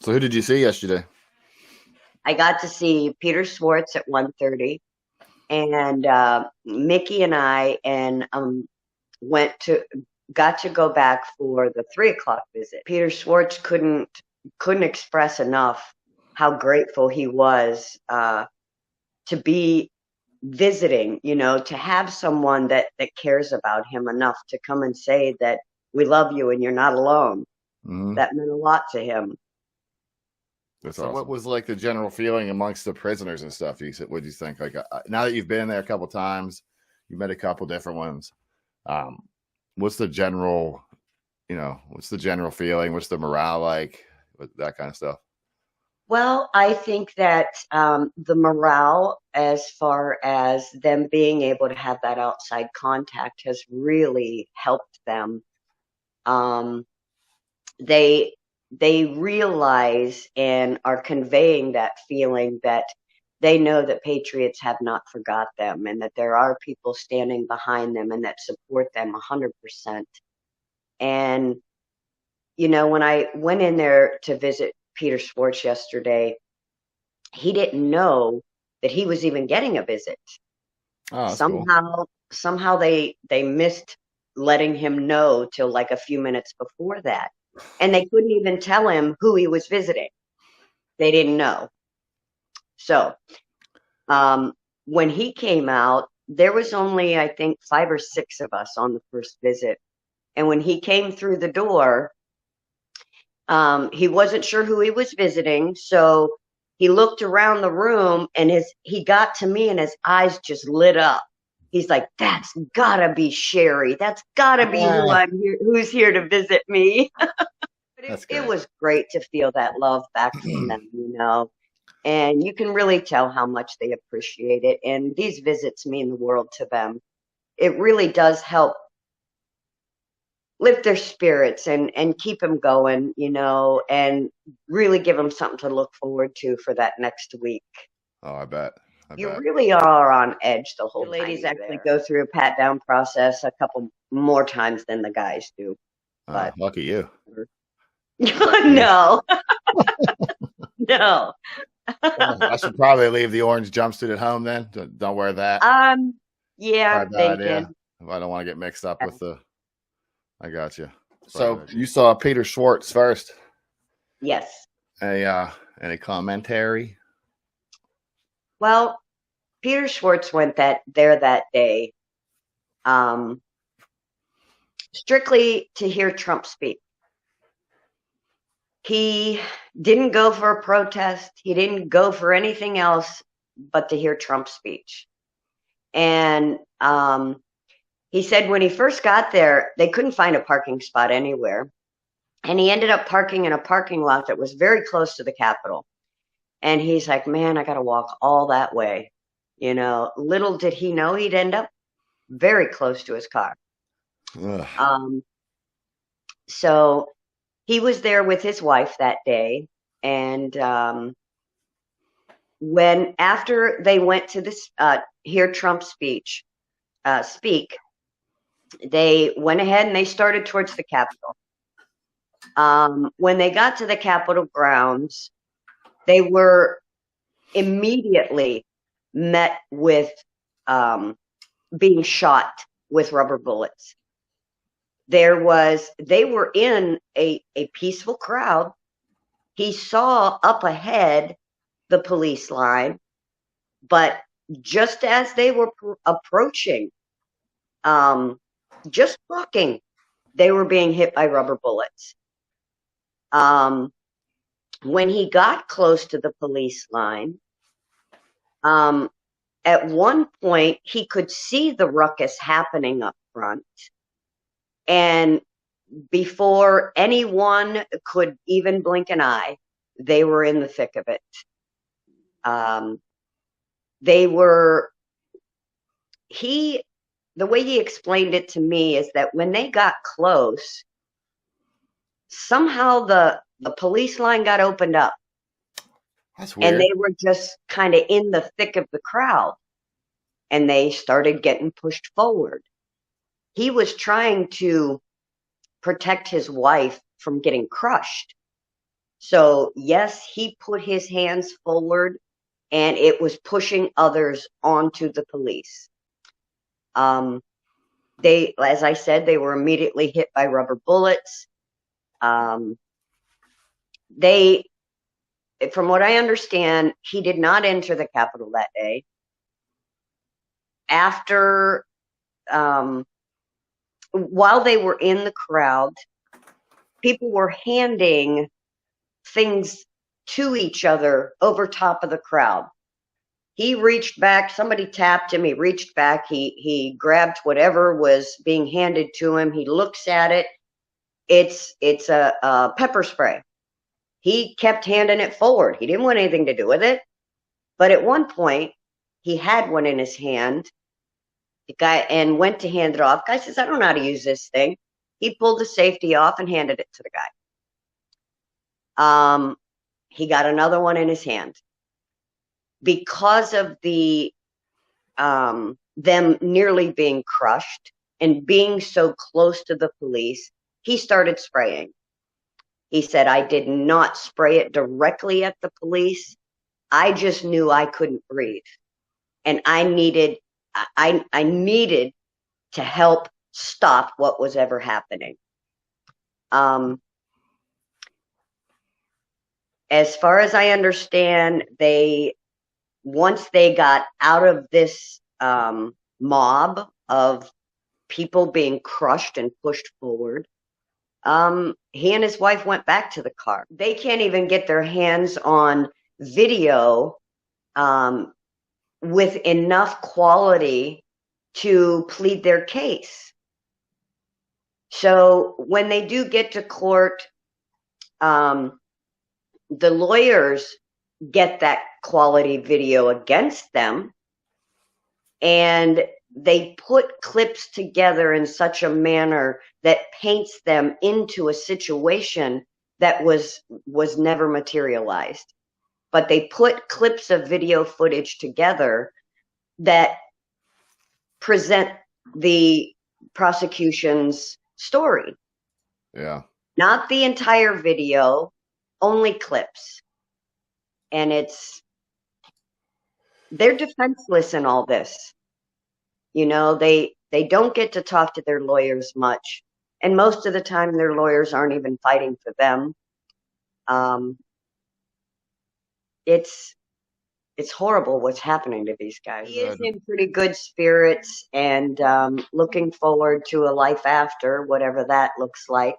So who did you see yesterday? I got to see Peter Schwartz at 1:30, and Mickey and I and went to got to go back for the 3 o'clock visit. Peter Schwartz couldn't express enough how grateful he was to be visiting, to have someone that cares about him enough to come and say that we love you and you're not alone. Hmm. That meant a lot to him. That's so awesome. What was like the general feeling amongst the prisoners and stuff? You said, what do you think? Like now that you've been there a couple times, you met a couple different ones. Um, what's the general, what's the general feeling? What's the morale like? That kind of stuff. Well, I think that the morale, as far as them being able to have that outside contact, has really helped them. Um, they they realize and are conveying that feeling that they know that patriots have not forgot them and that there are people standing behind them and that support them 100%. And when I went in there to visit Peter Schwartz yesterday, he didn't know that he was even getting a visit. Oh, that's cool. Somehow they missed letting him know till like a few minutes before that. And they couldn't even tell him who he was visiting. They didn't know. So, when he came out, there was only, I think, 5 or 6 of us on the first visit. And when he came through the door, he wasn't sure who he was visiting, so he looked around the room and he got to me and his eyes just lit up. He's like, "That's gotta be Sherri. That's gotta be Yeah. who's here to visit me." But That's it great. was great to feel that love back from them. And you can really tell how much they appreciate it. And these visits mean the world to them. It really does help lift their spirits and keep them going, and really give them something to look forward to for that next week. Oh, I bet. I You bet. really are on edge the whole The time. ladies Ladies actually go through a pat down process a couple more times than the guys do. Oh, But lucky you. Yeah. no, no. Well, I should probably leave the orange jumpsuit at home then. Don't wear that. Yeah, Probably I'm a bad idea. thinking. I don't want to get mixed up Yeah. with the. I got you. So you saw Peter Schwartz first. Yes. Any commentary? Well, Peter Schwartz went there that day, um, strictly to hear Trump speak. He didn't go for a protest. He didn't go for anything else but to hear Trump's speech. And he said when he first got there, they couldn't find a parking spot anywhere. And he ended up parking in a parking lot that was very close to the Capitol. And he's like, man, I got to walk all that way. Little did he know he'd end up very close to his car. Ugh. So he was there with his wife that day. And when after they went to this hear Trump speak, they went ahead and they started towards the Capitol. When they got to the Capitol grounds, they were immediately met with being shot with rubber bullets. They were in a peaceful crowd. He saw up ahead the police line, but just as they were approaching, just walking, they were being hit by rubber bullets. When he got close to the police line, at one point he could see the ruckus happening up front. And before anyone could even blink an eye, they were in the thick of it. They were, the way he explained it to me is that when they got close, somehow the police line got opened up. That's weird. And they were just kind of in the thick of the crowd and they started getting pushed forward. He was trying to protect his wife from getting crushed. So yes, he put his hands forward, and it was pushing others onto the police. They, as I said, they were immediately hit by rubber bullets. They, from what I understand, he did not enter the Capitol that day. After, while they were in the crowd, people were handing things to each other over top of the crowd. He reached back, somebody tapped him, he reached back, he grabbed whatever was being handed to him, he looks at it, it's a pepper spray. He kept handing it forward. He didn't want anything to do with it. But at one point, he had one in his hand. The guy and went to hand it off. Guy says, "I don't know how to use this thing." He pulled the safety off and handed it to the guy. He got another one in his hand. Because of the them nearly being crushed and being so close to the police, he started spraying. He said, "I did not spray it directly at the police. I just knew I couldn't breathe. And I needed to help stop what was ever happening." As far as I understand, once they got out of this mob of people being crushed and pushed forward, he and his wife went back to the car. They can't even get their hands on video with enough quality to plead their case. So when they do get to court, the lawyers get that quality video against them, and they put clips together in such a manner that paints them into a situation that was never materialized. But they put clips of video footage together that present the prosecution's story. Yeah. Not the entire video, only clips. And they're defenseless in all this. You know, they don't get to talk to their lawyers much. And most of the time their lawyers aren't even fighting for them. It's horrible what's happening to these guys. He is in pretty good spirits and looking forward to a life after, whatever that looks like.